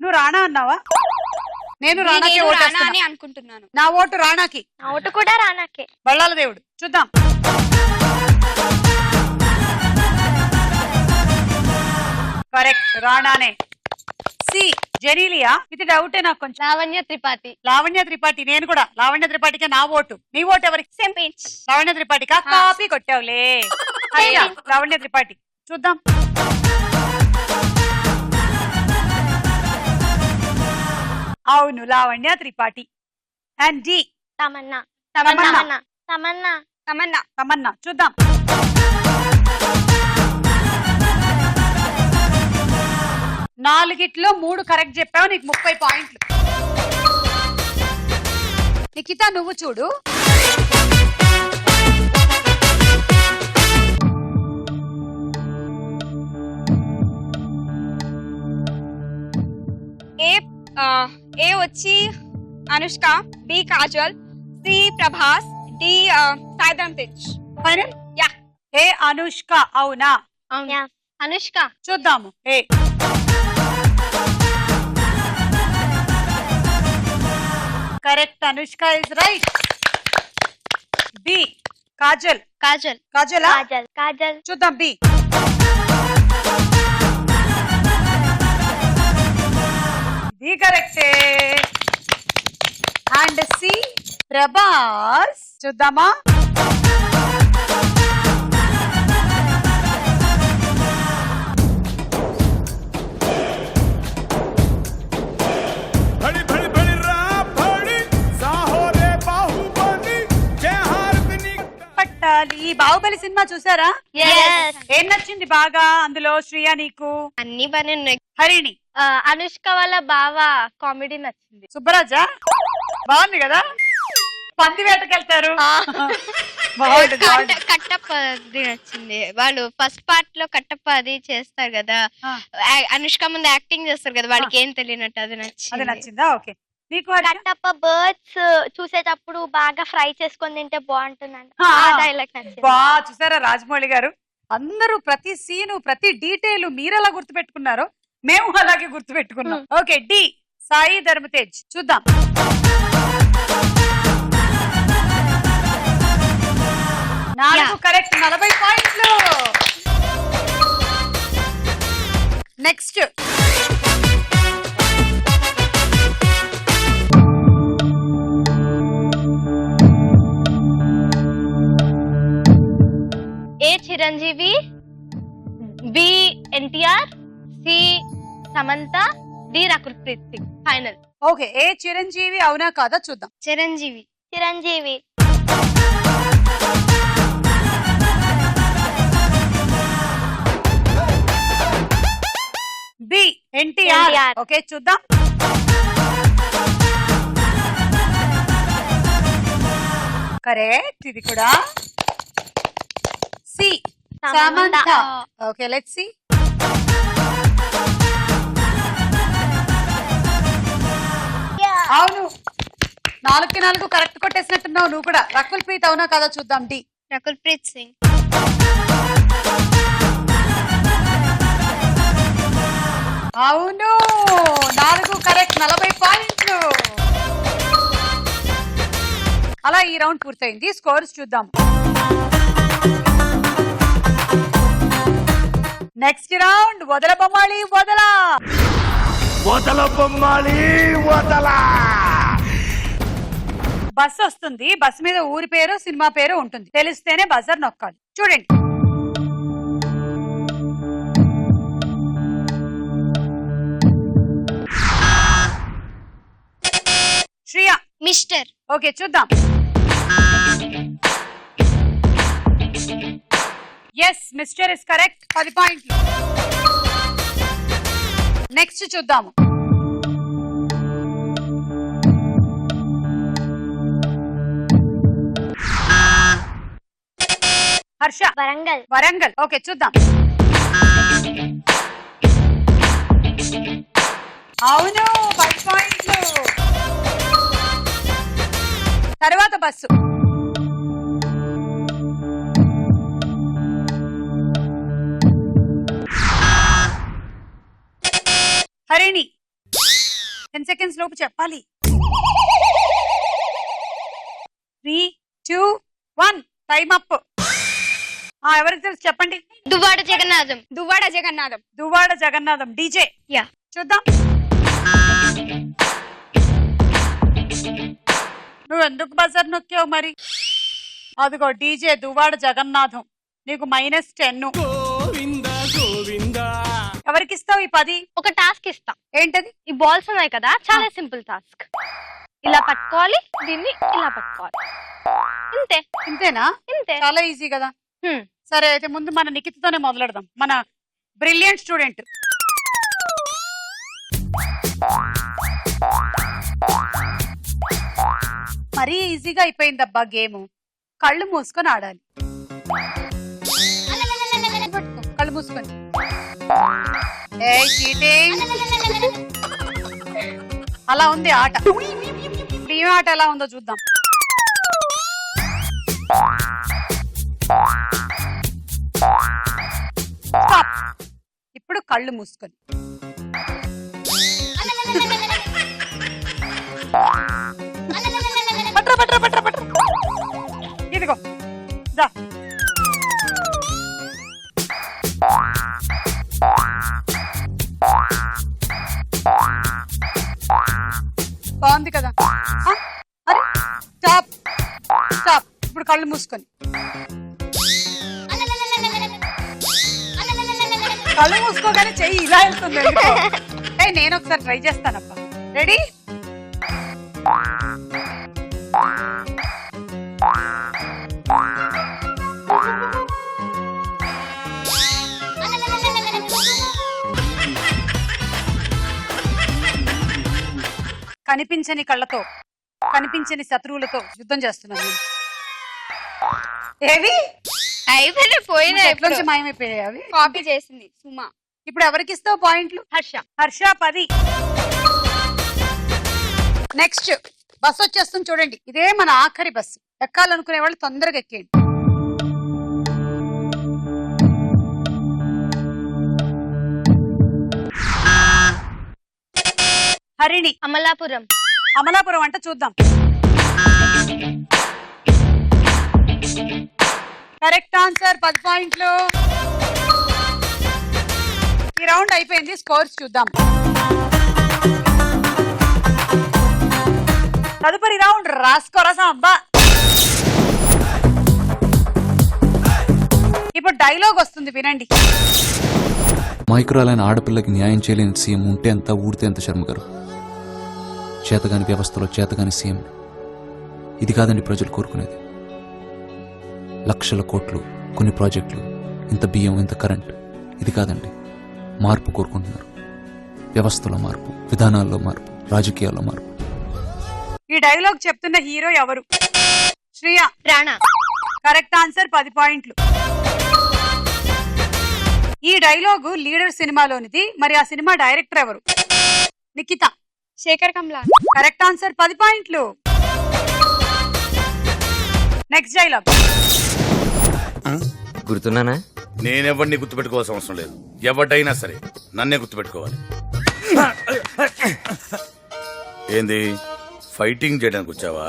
Speaker 2: నువ్వు రాణా అన్నావా? నేను రాణాకి ఓటు
Speaker 4: రాణా అని అనుకుంటున్నాను.
Speaker 2: నా ఓటు రాణాకి.
Speaker 3: నా ఓటు కూడా రానాకే.
Speaker 2: బళ్ళాల దేవుడు. చూద్దాం. కరెక్ట్, రాణానే. సి జెనీలియా. ఇది డౌటే నాకు కొంచెం.
Speaker 5: లావణ్య త్రిపాఠి.
Speaker 2: లావణ్య త్రిపాఠి. నేను కూడా లావణ్య త్రిపాఠికే నా ఓటు. నీ ఓటు ఎవరికి?
Speaker 4: Same page.
Speaker 2: లావణ్య త్రిపాఠికా? కాపీ కొట్టావులే. లావణ్య త్రిపాఠి. చూద్దాం. అవును, లావణ్య త్రిపాఠి. And D
Speaker 3: Tamannaah.
Speaker 2: తమన్నా.
Speaker 3: తమన్నా. తమన్నా.
Speaker 4: తమన్నా.
Speaker 2: తమన్నా. చూద్దాం. నాలుగిట్లో 3 కరెక్ట్ చెప్పావు, నీకు 30 పాయింట్లు. నిఖిత నువ్వు చూడు.
Speaker 4: ఏ వచ్చి Anushka, B Kajal, C Prabhas, D Sai Dharam Tej.
Speaker 2: Final.
Speaker 4: Yeah.
Speaker 2: A Anushka అవునా?
Speaker 3: Yeah. అనుష్క.
Speaker 2: చూద్దాము. A correct, Anushka is right. B Kajal.
Speaker 3: Kajal.
Speaker 2: కాజలా?
Speaker 3: కాజల్. కాజల్.
Speaker 2: చూద్దాం. బి ఇది కరెక్టే. And C Prabhas. చూద్దామా?
Speaker 6: बड़ी बड़ी बड़ी रापड़ी साहोरे बाहुबली जय हारदिनी
Speaker 2: పట్టాలి. ఈ బాహుబలి సినిమా చూసారా?
Speaker 3: Yes.
Speaker 2: ఏం నచ్చింది బాగా అందులో శ్రీయా నీకు?
Speaker 3: అన్ని బానే ఉన్నాయి.
Speaker 2: హరిణి.
Speaker 5: అనుష్క వాళ్ళ బావ కామెడీ నచ్చింది.
Speaker 2: సుబ్బరాజా బాగుంది కదా? పంది వేటకెళ్తారు. బాగుంది, బాగుంది.
Speaker 3: కట్టప్ప అది నచ్చింది. వాళ్ళు ఫస్ట్ పార్ట్ లో కట్టప్ప అది చేస్తారు కదా, అనుష్క ముందు యాక్టింగ్ చేస్తారు కదా, వాళ్ళకి ఏం తెలియనట్టు అది
Speaker 2: అది
Speaker 3: నచ్చింది.
Speaker 2: నచ్చిందా? ఓకే. నీకు హర్ష?
Speaker 3: కట్టప్ప బర్డ్స్ చూసేటప్పుడు బాగా ఫ్రై చేసుకొని తింటే బాగుంటుందండి.
Speaker 2: ఆ,
Speaker 3: ఆ డైలాగ్ నచ్చింది.
Speaker 2: బా చూసారా రాజమౌళి గారు? అందరూ ప్రతి సీను ప్రతి డీటెయిల్ మీరు ఎలా గుర్తు పెట్టుకున్నారో మేము అలాగే గుర్తు పెట్టుకున్నాం. ఓకే. డి సాయి ధర్మ తేజ్. చూద్దాం. నాలుగు కరెక్ట్, 40 పాయింట్లు. Next
Speaker 5: A Chiranjeevi, B NTR, C Samantha, D Rakul Preet Singh. Final.
Speaker 2: Okay. A Chiranjeevi అవునా కాదా చూద్దాం.
Speaker 3: Chiranjeevi. Chiranjeevi.
Speaker 2: B NTR.
Speaker 3: NTR.
Speaker 2: Okay చూద్దాం. కరెక్ట్ ఇది కూడా. C Samantha. Okay let's see. అవును, 4కి 4 కరెక్ట్ కొట్టేసినట్టున్నావు నువ్వు కూడా. రకుల్ ప్రీత్ అవునా కదా చూద్దాం. డి
Speaker 3: రకుల్ ప్రీత్ సింగ్.
Speaker 2: అవును, 4 కరెక్ట్, 40 పాయింట్లు. అలా ఈ రౌండ్ పూర్తయింది. స్కోర్స్ చూద్దాం. నెక్స్ట్ రౌండ్ వదల బొమ్మాలి వదలా.
Speaker 6: వదల బొమ్మాలి వదల.
Speaker 2: బస్ వస్తుంది. బస్ మీద ఊరి పేరు సినిమా పేరు ఉంటుంది. తెలిస్తేనే బజర్ నొక్కాలి. చూడండి. శ్రియా.
Speaker 3: మిస్టర్.
Speaker 2: ఓకే చూద్దాం. ఎస్, మిస్టర్ ఇస్ కరెక్ట్, 10 పాయింట్లు. నెక్స్ట్ చూద్దాము. హర్ష.
Speaker 3: వరంగల్.
Speaker 2: వరంగల్. ఓకే చూద్దాం. అవును, 10 పాయింట్లు. తర్వాత బస్సు. హరిణి. 10 సెకండ్స్ లోపు చెప్పాలి. 3, 2, 1 టైం అప్. ఎవరికి తెలుసు చెప్పండి.
Speaker 3: దువ్వాడ జగన్నాథం.
Speaker 4: దువ్వాడ జగన్నాథం.
Speaker 2: దువ్వాడ జగన్నాథం. డీజే.
Speaker 3: యా.
Speaker 2: చూద్దాం. నువ్వు ఎందుకు బజార్ నొక్కావు మరి? అదిగో డీజే దువ్వాడ జగన్నాథం. నీకు -10.
Speaker 6: గోవిందా
Speaker 2: ఎవరికి ఇస్తావు ఈ 10?
Speaker 5: ఒక టాస్క్ ఇస్తా.
Speaker 2: ఏంటది?
Speaker 5: ఈ బాల్స్ ఉన్నాయి కదా, చాలా సింపుల్ టాస్క్. ఇలా పట్టుకోవాలి, దీన్ని ఇలా పట్టుకోవాలి, ఇంతే.
Speaker 2: ఇంతేనా?
Speaker 5: ఇంతే.
Speaker 2: చాలా ఈజీ కదా. సరే అయితే ముందు మన నిఖితతోనే మొదలెడదాం, మన బ్రిలియంట్ స్టూడెంట్. మరీ ఈజీగా అయిపోయిందబ్బా గేమ్. కళ్ళు మూసుకొని ఆడాలి. పట్టుకో, కళ్ళు మూసుకొని. చీటింగ్. అలా ఉంది ఆట. ఈ ఆట ఎలా ఉందో చూద్దాం. Stop. ఇప్పుడు కళ్ళు మూసుకొని. పట్రా పట్రా పట్రా పట్రా. ఇదిగో దా. బాగుంది కదా. అరే స్టాప్ స్టాప్. ఇప్పుడు కళ్ళు మూసుకొని. కళ్ళు మూసుకోగానే చెయ్యి ఇలా వెళ్తుంది. నేను ఒకసారి ట్రై చేస్తానప్పా. రెడీ? కనిపించని కళ్ళతో కనిపించని శత్రువులతో యుద్ధం చేస్తున్నాను. ఏవి
Speaker 4: అయిపోయినా పోయినా
Speaker 2: ఎట్లోంచి మాయమైపోయాయి అవి.
Speaker 4: కాపీ చేసింది సుమా.
Speaker 2: ఇప్పుడు ఎవరికి ఇస్తావు పాయింట్లు?
Speaker 5: హర్ష.
Speaker 2: హర్ష 10. నెక్స్ట్ బస్ వచ్చేస్తుంది చూడండి. ఇదే మన ఆఖరి బస్సు. ఎక్కాలనుకునే వాళ్ళు తొందరగా ఎక్కేయండి. హరిణి.
Speaker 5: అమలాపురం.
Speaker 2: అమలాపురం అంటే చూద్దాం. Correct answer. 10 పాయింట్లు. ఈ రౌండ్ అయిపోయింది. స్కోర్స్ చూద్దాం. తదుపరి రౌండ్ రాసుకోరసా అబ్బా. ఇప్పుడు డైలాగ్ వస్తుంది, వినండి.
Speaker 7: మైక్రోలైన ఆడపిల్లకి న్యాయం చేయలేని సీఎం ఉంటే ఎంత, ఊడితే ఎంత శర్మ గారు. చేతగాని వ్యవస్థలో చేతగాని సీఎం. ఇది కాదండి ప్రజలు కోరుకునేది. లక్షల కోట్లు, కొన్ని ప్రాజెక్టులు, ఇంత బియ్యం, ఇంత కరెంట్. ఇది కాదండి. మార్పు కోరుకుంటున్నారు. వ్యవస్థలో మార్పు, విధానాల్లో మార్పు, రాజకీయాల్లో మార్పు.
Speaker 2: ఈ డైలాగ్ చెప్తున్న హీరో ఎవరు? శ్రీయ.
Speaker 5: రాణా.
Speaker 2: Correct answer. 10 పాయింట్లు. ఈ డైలాగు లీడర్ సినిమాలోనిది. మరి ఆ సినిమా డైరెక్టర్ ఎవరు? నిఖిత.
Speaker 4: శేఖర్ కమ్లా.
Speaker 2: Correct answer. 10 పాయింట్లు. Next dialogue.
Speaker 8: గుర్తున్నానా?
Speaker 6: నేనెవరిని గుర్తుపెట్టుకోవాల్సిన అవసరం లేదు. ఎవడైనా సరే నన్నే గుర్తుపెట్టుకోవాలి. ఏంది ఫైటింగ్ చేయడానికి వచ్చావా?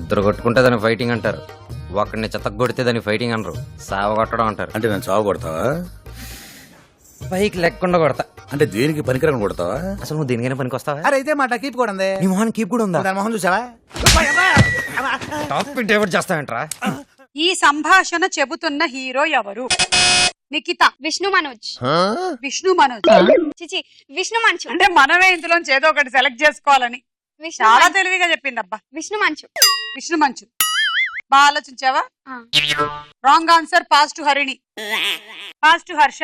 Speaker 8: ఇద్దరు కొట్టుకుంటే దాన్ని ఫైటింగ్ అంటారు. ఒకడిని చెత్తకు కొడితే దాన్ని ఫైటింగ్ అనరు, సావ కొట్టడం అంటారు.
Speaker 6: అంటే నన్ను చావు కొడతావా?
Speaker 8: పైకి లెక్కకుండా కొడతా.
Speaker 6: అంటే దేనికి పనికిరాని కొడతావా?
Speaker 8: అసలు నువ్వు దేనికైనా పనికి వస్తావా?
Speaker 9: అరే అయితే మాట కీప్ కూడా ఉంది.
Speaker 8: నీ మొహన్ కీప్ కూడా ఉందా?
Speaker 9: దాని మొహం చూసావా?
Speaker 8: టాప్ పిట్ ఎవరు చేస్తావేంట్రా?
Speaker 2: ఈ సంభాషణ చెబుతున్న హీరో ఎవరు? నిఖిత.
Speaker 4: విష్ణు మనోజ్.
Speaker 2: విష్ణు మనోజ్.
Speaker 4: చిచి విష్ణు మంచు.
Speaker 2: అంటే మనమే ఇందులోంచి ఏదో ఒకటి సెలెక్ట్ చేసుకోవాలని
Speaker 4: విష్ణు
Speaker 2: చాలా
Speaker 4: మంచు.
Speaker 2: తెలివిగా చెప్పిందబ్బా.
Speaker 4: విష్ణు మంచు.
Speaker 2: విష్ణు మంచు. బాగా ఆలోచించావా? Wrong answer. Past Harini. Past Harsha.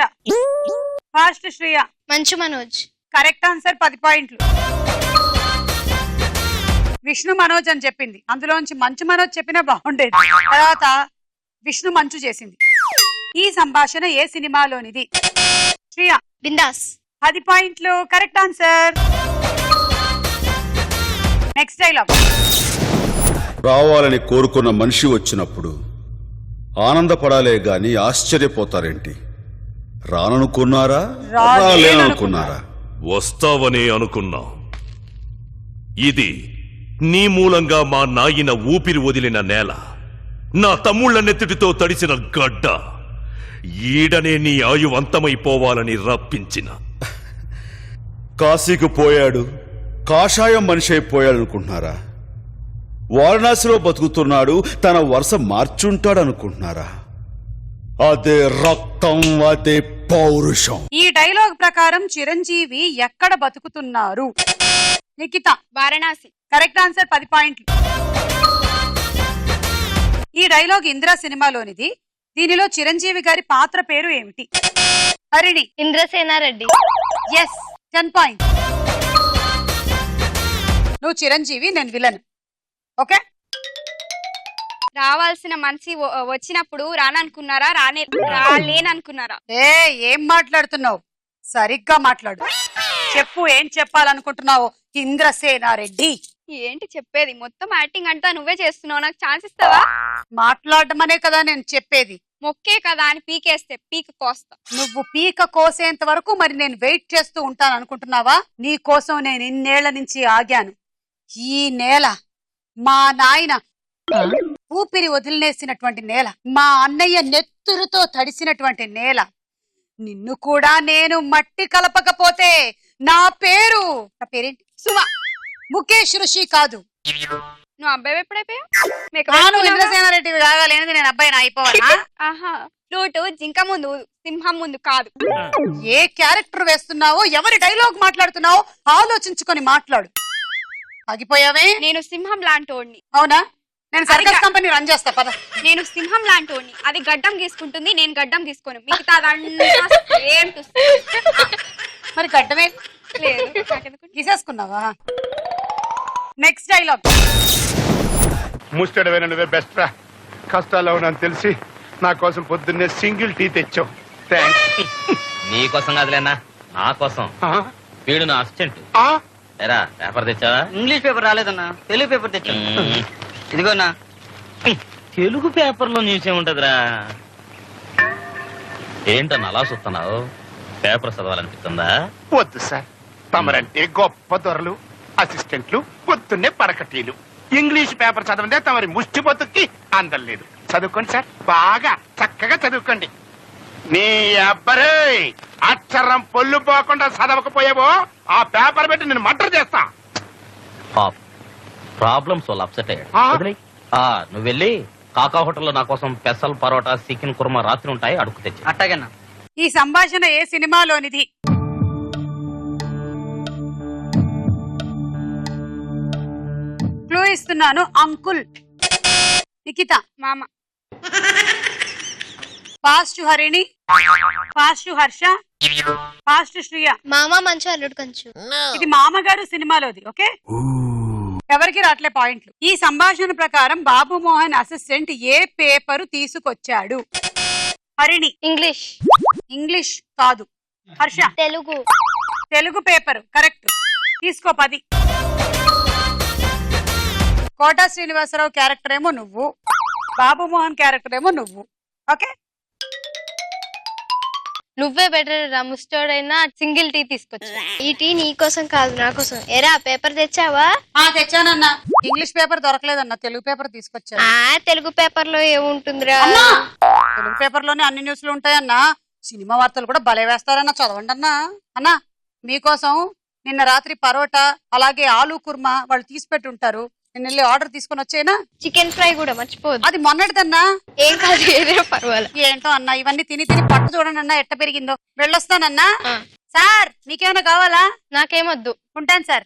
Speaker 2: Past Shriya.
Speaker 3: Manchu Manoj.
Speaker 2: Correct answer. 10 పాయింట్లు. విష్ణు మనోజ్ అని చెప్పింది. అందులోంచి మంచు మనోజ్ చెప్పినా బాగుండేది. తర్వాత విష్ణు మంచు చేసింది. ఈ సంభాషణ ఏ సినిమాలోనిది? శ్రీయ.
Speaker 3: బిందాస్.
Speaker 2: 10 పాయింట్లు. Correct answer. Next dialogue.
Speaker 10: రావాలని కోరుకున్న మనిషి వచ్చినప్పుడు ఆనందపడాలే గాని ఆశ్చర్యపోతారేంటి? రాననుకున్నారా, రాలేననుకున్నారా?
Speaker 11: వస్తావని అనుకున్నా. ఇది నీ మూలంగా మా నాయన ఊపిరి వదిలిన నేల, నా తమ్ముళ్ల నెత్తిటితో తడిసిన గడ్డ. ఈడనే నీ ఆయువంతమైపోవాలని రప్పించిన.
Speaker 10: కాశీకి పోయాడు, కాషాయం మనిషి అయిపోయాడనుకుంటున్నారా? వారణాసిలో బతుకుతున్నాడు, తన వరుస మార్చుంటాడనుకుంటున్నారా? అదే రక్తం, అదే పౌరుషం.
Speaker 2: ఈ డైలాగ్ ప్రకారం చిరంజీవి ఎక్కడ బతుకుతున్నారు? నిఖిత
Speaker 4: వారణాసి.
Speaker 2: కరెక్ట్ ఆన్సర్, 10 పాయింట్లు. ఈ డైలాగ్ ఇందిరా సినిమాలోనిది. దీనిలో చిరంజీవి గారి పాత్ర పేరు ఏమిటి? హరిణి
Speaker 3: ఇంద్రసేనారెడ్డి.
Speaker 2: Yes, 10 point. నువ్వు చిరంజీవి, నేను విలన్. ఓకే,
Speaker 4: రావాల్సిన మనిషి వచ్చినప్పుడు రాననుకున్నారా రాలేననుకున్నారా?
Speaker 2: ఏం మాట్లాడుతున్నావు? సరిగ్గా మాట్లాడు. చెప్పు, ఏం చెప్పాలనుకుంటున్నావు? ఇంద్రసేనారెడ్డి.
Speaker 4: ఏంటి చెప్పేది? మొత్తం యాక్టింగ్ అంతా నువ్వే చేస్తున్నావు, నాకు ఛాన్స్ ఇస్తావా?
Speaker 2: మాట్లాడమనే కదా నేను చెప్పేది.
Speaker 4: మొక్కే కదా అని పీకేస్తే పీక కోస్తా.
Speaker 2: నువ్వు పీక కోసేంత వరకు మరి నేను వెయిట్ చేస్తూ ఉంటాను అనుకుంటున్నావా? నీ కోసం నేను ఇన్నేళ్ల నుంచి ఆగాను. ఈ నేల మా నాయన ఊపిరి వదిలినేసినటువంటి నేల, మా అన్నయ్య నెత్తురుతో తడిసినటువంటి నేల. నిన్ను కూడా నేను మట్టి కలపకపోతే నా పేరేంటి? సుమ. ముఖేష్ ఋషి కాదు.
Speaker 4: నువ్వు అబ్బాయి ఎప్పుడైపోయావు?
Speaker 2: ఇంద్రసేనారెడ్డి కాగలేనిది నేను అబ్బాయిని అయిపోవాలా?
Speaker 4: ఆహా, ఫ్లూట్ జింక ముందు సింహం ముందు కాదు.
Speaker 2: ఏ క్యారెక్టర్ వేస్తున్నావో, ఎవరి డైలాగ్ మాట్లాడుతున్నావో ఆలోచించుకొని మాట్లాడు. ఆగిపోయావే.
Speaker 4: నేను సింహం లాంటోడిని.
Speaker 2: అవునా? నేను సర్కస్ కంపెనీ రన్ చేస్తా పద.
Speaker 4: నేను సింహం లాంటోడిని. అది గడ్డం గీసుకుంటుంది, నేను గడ్డం గీసుకోను. మిగతా
Speaker 2: మరి గడ్డమే
Speaker 4: లేదు,
Speaker 2: గీసేసుకున్నావా? Next dialogue.
Speaker 9: ముస్టడమైన నువ్వే బెస్ట్ రా. కష్టాల్లో ఉన్నాను తెలిసి నా కోసం పొద్దున్నే సింగిల్ టీ తెచ్చావు. థ్యాంక్స్.
Speaker 8: నీకోసం కాదులేనా, నా కోసం. వీడు నా అసిస్టెంట్. ఎరా పేపర్ తెచ్చావా?
Speaker 12: ఇంగ్లీష్ పేపర్ రాలేదన్నా, తెలుగు పేపర్ తెచ్చా. ఇదిగోనా.
Speaker 8: తెలుగు పేపర్ లో న్యూస్ ఏముంటదిరా? ఏంటన్నా అలా చూస్తున్నావు? పేపర్ చదవాలనిపిస్తుందా?
Speaker 9: వద్దు సార్, తమరంటే గొప్ప దొరలు, అసిస్టెంట్లు, పొద్దున్నే పడకటీలు. ఇంగ్లీష్ పేపర్ చదవందే తమరి ముష్టి బతుక్కి అందం లేదు. చదువుకోండి సార్, బాగా చక్కగా చదువుకోండి. నీ అబ్బరే అక్షరం పొల్లు పోకుండా చదవకపోయావో ఆ పేపర్ పెట్టి నేను మర్డర్ చేస్తా.
Speaker 8: ప్రాబ్లమ్స్ వాళ్ళు అప్సెట్ అయ్యాడు. నువ్వు వెళ్ళి కాకా హోటల్లో నా కోసం పెసల్ పరోటా చికెన్ కుర్మా రాత్రి ఉంటాయి, అడుగు తెచ్చి.
Speaker 12: అట్టగన్నా.
Speaker 2: ఈ సంభాషణ ఏ సినిమాలోనిది? క్లూ ఇస్తున్నాను. అంకుల్. నిఖిత.
Speaker 4: మామ.
Speaker 2: Fast Harini, fast Harsha, fast Shriya.
Speaker 3: మామ మంచు అల్లుడు కంచు.
Speaker 2: ఇది మామగారు సినిమాలోది. ఓకే, ఎవరికి రాట్లే పాయింట్లు. ఈ సంభాషణ ప్రకారం బాబు మోహన్ అసిస్టెంట్ ఏ పేపరు తీసుకొచ్చాడు? హరిణి.
Speaker 3: ఇంగ్లీష్.
Speaker 2: ఇంగ్లీష్ కాదు. హర్ష.
Speaker 3: తెలుగు.
Speaker 2: Telugu paper correct. తీసుకో 10. కోటా శ్రీనివాసరావు క్యారెక్టర్ ఏమో నువ్వు, బాబు మోహన్ క్యారెక్టర్ ఏమో నువ్వు. ఓకే,
Speaker 3: నువ్వే బెటర్ రా. ముస్టోడైనా సింగిల్ టీ తీసుకొచ్చా. ఈ టీ నీ కోసం కాదు, నా కోసం. ఎరా పేపర్ తెచ్చావా?
Speaker 2: తెచ్చానన్నా. ఇంగ్లీష్ పేపర్ దొరకలేదన్నా, తెలుగు పేపర్ తీసుకొచ్చా.
Speaker 3: తెలుగు పేపర్ లో ఏముంటుందిరా?
Speaker 2: తెలుగు పేపర్ లోనే అన్ని న్యూస్లు ఉంటాయన్నా. సినిమా వార్తలు కూడా భలే వేస్తారన్నా, చదవండి అన్నా. అన్నా మీకోసం నిన్న రాత్రి పరోటా అలాగే ఆలూ కుర్మా వాళ్ళు తీసి పెట్టి ఉంటారు. నేను వెళ్ళి ఆర్డర్ తీసుకొని వచ్చేనా?
Speaker 3: చికెన్ ఫ్రై కూడా మర్చిపోదు.
Speaker 2: అది మొన్నటిదన్నా.
Speaker 3: ఏం కాదు, ఏదైనా పర్వాలేదు.
Speaker 2: ఏంటో అన్నా, ఇవన్నీ తిని తిని పట్టు చూడండి అన్నా ఎట్ట పెరిగిందో. వెళ్ళొస్తానన్నా. సార్ మీకేమైనా కావాలా?
Speaker 3: నాకేమొద్దు.
Speaker 2: ఉంటాను సార్.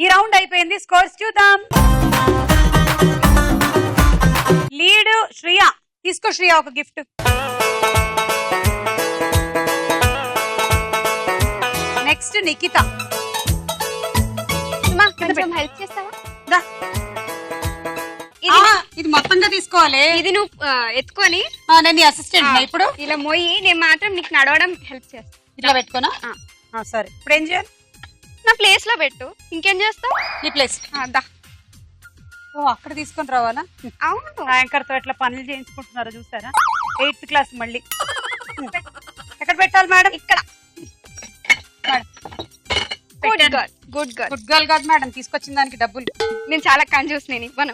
Speaker 2: ఈ రౌండ్ అయిపోయింది. స్కోర్స్ చూద్దాం. లీడ్ శ్రియ. తీసుకో శ్రియ ఒక గిఫ్ట్. నెక్స్ట్ నిఖిత.
Speaker 4: కొంచెం హెల్ప్ చేస్తావా?
Speaker 2: ఇది మొత్తంగా తీసుకోవాలి.
Speaker 4: ఇది నువ్వు ఎత్తుకొని.
Speaker 2: నేను అసిస్టెంట్ ఇప్పుడు
Speaker 4: ఇలా మోయి నేను మాత్రం నీకు నడవడం హెల్ప్ చేస్తా.
Speaker 2: ఇట్లా పెట్టుకోనా? సరే, ఇప్పుడు ఏం చేయాలి?
Speaker 4: నా ప్లేస్ లో పెట్టు. ఇంకేం చేస్తావు?
Speaker 2: ఈ ప్లేస్. అక్కడ తీసుకొని రావాలా?
Speaker 4: అవును,
Speaker 2: యాంకర్ తో ఎట్లా పనులు చేయించుకుంటున్నారో చూసారా? 8th క్లాస్ మళ్ళీ. ఎక్కడ పెట్టాలి మేడం? ఇక్కడ.
Speaker 4: గుడ్
Speaker 2: గర్ల్ కాదు మేడం, తీసుకొచ్చిన దానికి డబ్బులు.
Speaker 4: నేను చాలా కంజూస్, నేను ఇవ్వను.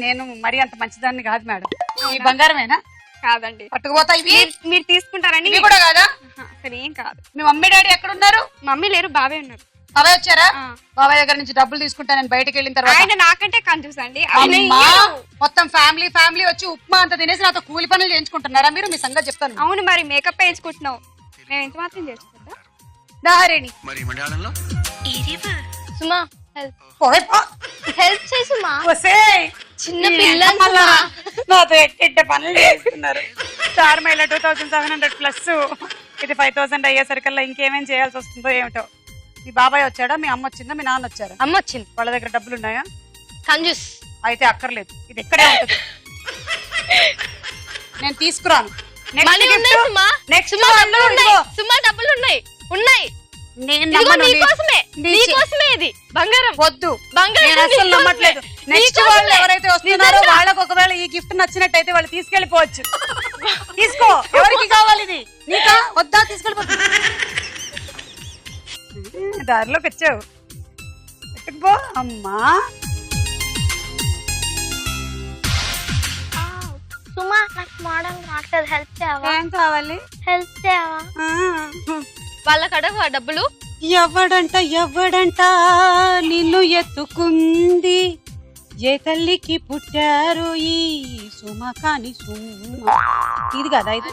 Speaker 2: నేను మరీ అంత మంచిదాన్ని కాదు మేడం. ఈ బంగారమేనా?
Speaker 4: కాదండి.
Speaker 2: పట్టుకుపోతా ఇవి.
Speaker 4: మీరు తీసుకుంటారని.
Speaker 2: ఇవి కూడా కాదా?
Speaker 4: సరే ఏం కాదు.
Speaker 2: మీ మమ్మీ డాడీ ఎక్కడ ఉన్నారు?
Speaker 4: మమ్మీ లేరు, బాబే ఉన్నారు.
Speaker 2: బాబాయ్ వచ్చారా? బాబాయ్ దగ్గర నుంచి డబ్బులు తీసుకుంటా నేను బయటకు వెళ్ళిన తర్వాత.
Speaker 4: ఆయన నాకంటే కన్ఫ్యూజ్ అండి.
Speaker 2: మొత్తం ఫ్యామిలీ వచ్చి ఉప్మా అంత తినేసి నాతో కూలి పనులు చేయించుకుంటున్నారా మీరు? మీ సంగతి చెప్తాను.
Speaker 4: అవును, మరి మేకప్ వేయించుకుంటున్నావు, నేను ఎంత మాత్రం చేసుకుంటా.
Speaker 2: దారేణి
Speaker 12: మరి మలయాళంలో
Speaker 3: సుమా హెల్ప్ చేసి మా చిన్న పిల్లలు
Speaker 2: నాతో ఎట్ట పనులు చేస్తున్నారు. చార్మైల 2700 ప్లస్ ఇది 5000 అయ్యేసరికల్లా ఇంకేమేం చేయాల్సి వస్తుందో ఏమిటో. మీ బాబాయ్ వచ్చాడా? మీ అమ్మ వచ్చిందా? మీ నాన్న వచ్చారా?
Speaker 3: అమ్మ వచ్చింది.
Speaker 2: వాళ్ళ దగ్గర డబ్బులు ఉన్నాయా?
Speaker 3: కంజూస్
Speaker 2: అయితే అక్కర్లేదు, ఇది ఎక్కడే ఉంటుంది. నేను తీసుకురాను. నెక్స్ట్
Speaker 3: సుమా డబ్బులు ఉన్నాయి.
Speaker 2: నేను
Speaker 3: ఇది బంగారం
Speaker 2: వద్దు, నేను అసలు నమ్మట్లేదు. నెక్స్ట్ వాళ్ళు ఎవరైతే వస్తున్నారో వాళ్ళకి ఒకవేళ ఈ గిఫ్ట్ నచ్చినట్టయితే వాళ్ళు తీసుకెళ్లిపోవచ్చు. తీసుకో, ఎవరికి కావాలి ఇది? నీకా వద్దా? తీసుకెళ్ళిపోవచ్చు. దారిలోకి వచ్చావు, ఎట్టుకుపో అమ్మా.
Speaker 3: సుమా నాకు మోడల్ రావట్లేదు, హెల్ప్ చేయవా?
Speaker 2: ఏం కావాలి?
Speaker 3: హెల్ప్ చేయవా? వాళ్ళకి అడగవా డబ్బులు?
Speaker 2: ఎవడంట నిన్ను ఎత్తుకుంది, ఏ తల్లికి పుట్టారు ఈ సుమ కాని సుమ. ఇది కదా ఇది.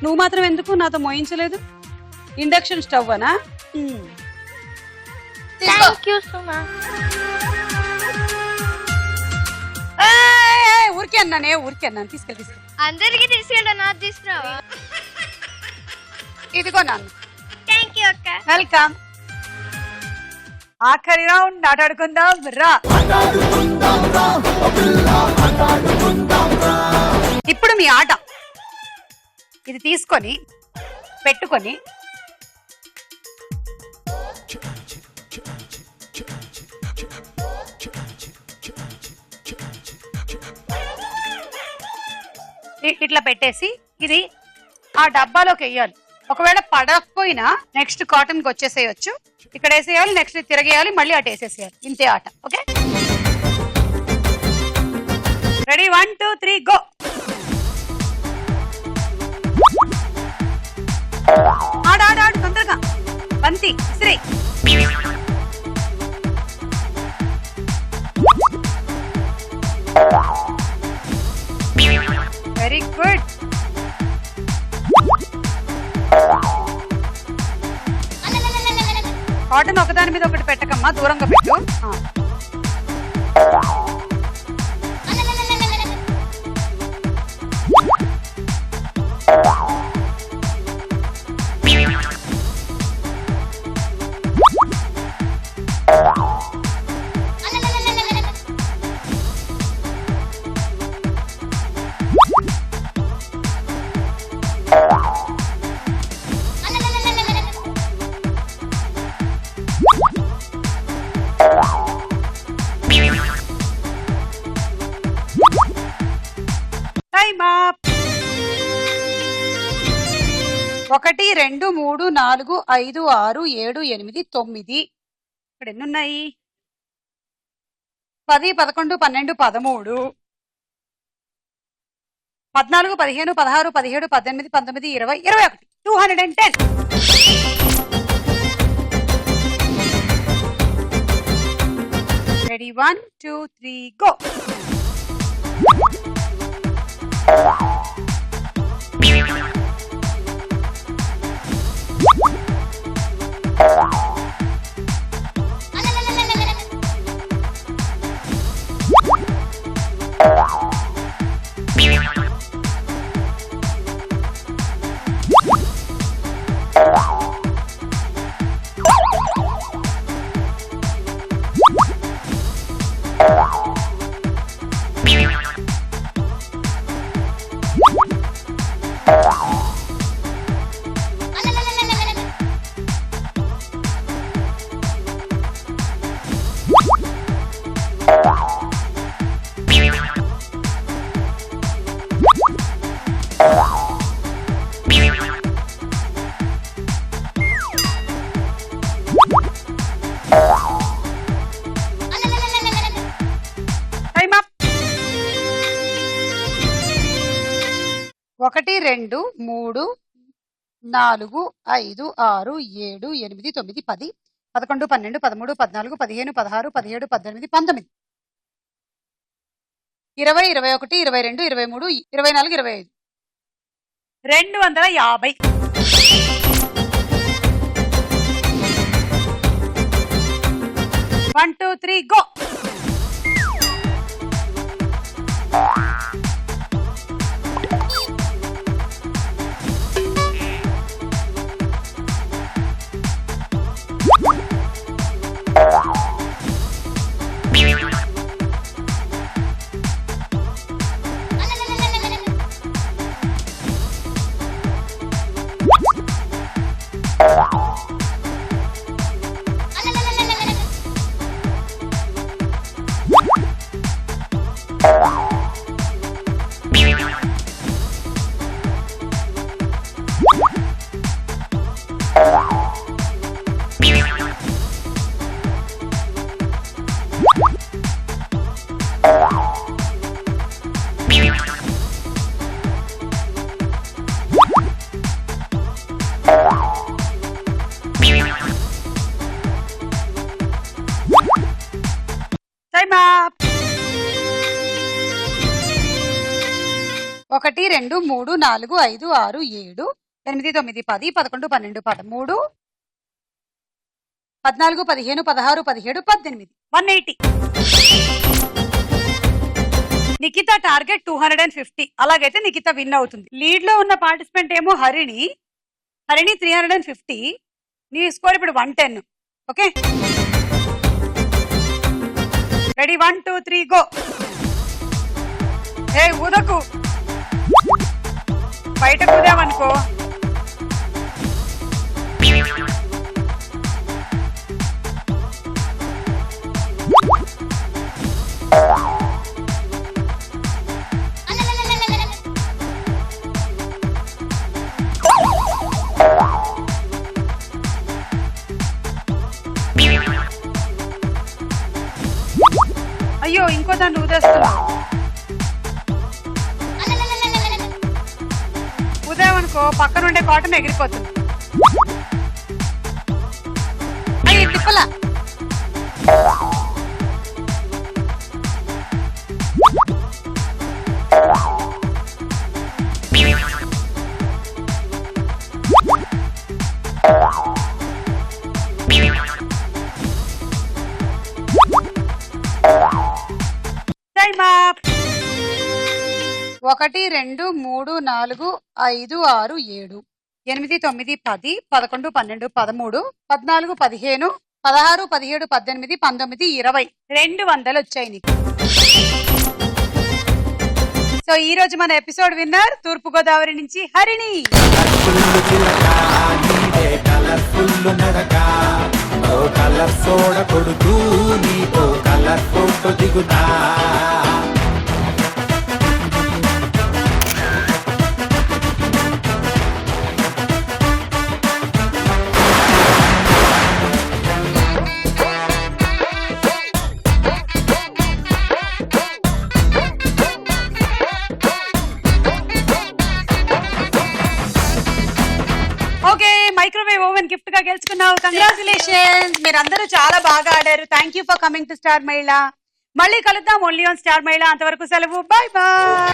Speaker 2: నువ్వు మాత్రం ఎందుకు నాతో మోయించలేదు? ఇండక్షన్ స్టవ్ అనా?
Speaker 3: థాంక్ యూ సుమా.
Speaker 2: ఊరికే అన్నాను. తీసుకెళ్ళి
Speaker 3: అందరికి తీసుకెళ్ళా, నాకు తీసుకురావా?
Speaker 2: ఇదిగో నాన్న.
Speaker 3: థ్యాంక్ యూ అక్క.
Speaker 2: వెల్కమ్. ఆఖరి రౌండ్ ఆటాడుకుందాం రా. ఇప్పుడు మీ ఆట. ఇది తీసుకొని పెట్టుకొని ఇట్లా పెట్టేసి ఇది ఆ డబ్బాలోకి వేయాలి. ఒకవేళ పడకపోయినా నెక్స్ట్ కాటన్ కి వచ్చేసేయచ్చు. ఇక్కడ వేసేయాలి, నెక్స్ట్ తిరగేయాలి, మళ్ళీ అటు వేసేసేయాలి. ఇంతే ఆట. Okay, ready? 1 2 3 గో. ఆడు తొందరగా. బంతి శ్రీ. Very good. కాటన్ ఒకదాని మీద ఒకటి పెట్టకమ్మా, దూరంగా పెట్టు. Time up. 1 2 3 4 5 6 7 8 9. ఇక్కడ ఎన్ని ఉన్నాయి? 10 11 12 13 14 15 16 17 18 19 20 21. 210. Ready? 1 2 3 go. Time up. 1 2 3 4 5 6 7 8 9 10 11, 12, 13, 14, 15, 16, 17, 18, 19, 20, 21, 22, 23, 24, 25. 250. 1, 2, 3, go. Time up. 1, 2, 3, 4, 5, 6, 7, 8, 9, 10, 11, 12, 13, 14, 15, 16, 17, 18. 180. Nikhita target 250. అలాగైతే నిఖిత విన్ అవుతుంది. లీడ్ లో ఉన్న పార్టిసిపెంట్ ఏమో హరిణి 350. నీ స్కోర్ ఇప్పుడు 110. Okay, ready? 1, 2, 3, గో. ఏ ఊదకు, బయట కూదామనుకో. అయ్యో, ఇంకో దాన్ని ఊదేస్తున్నా. ఊదేమనుకో పక్కన ఉండే కాటన్ ఎగిరిపోతుంది. అయ్యి తిప్పలా. Time up. 1, 2, 3, 4, 5, 6, 7, 8, 9, 10, 11, 12, 13, 14, 15, 16, 17, 18, 19, 20. 200 వచ్చాయి నీకు. సో ఈ రోజు మన ఎపిసోడ్ విన్నర్ తూర్పు గోదావరి నుంచి హరిణి.
Speaker 13: కలర్ సోడ కొడుతూ నీతో కలర్ ఫోటో దిగుతా.
Speaker 2: ఓకే, మైక్రోవేవ్ ఓవెన్ గిఫ్ట్ గా గెలుచుకున్నావు. కంగ్రాచులేషన్స్. మీరందరూ చాలా బాగా ఆడారు. Thank you for coming to star Mahila. మళ్ళీ కలుద్దాం ఓన్లీ ఆన్ స్టార్ మహిళ. అంతవరకు సెలవు. Bye bye.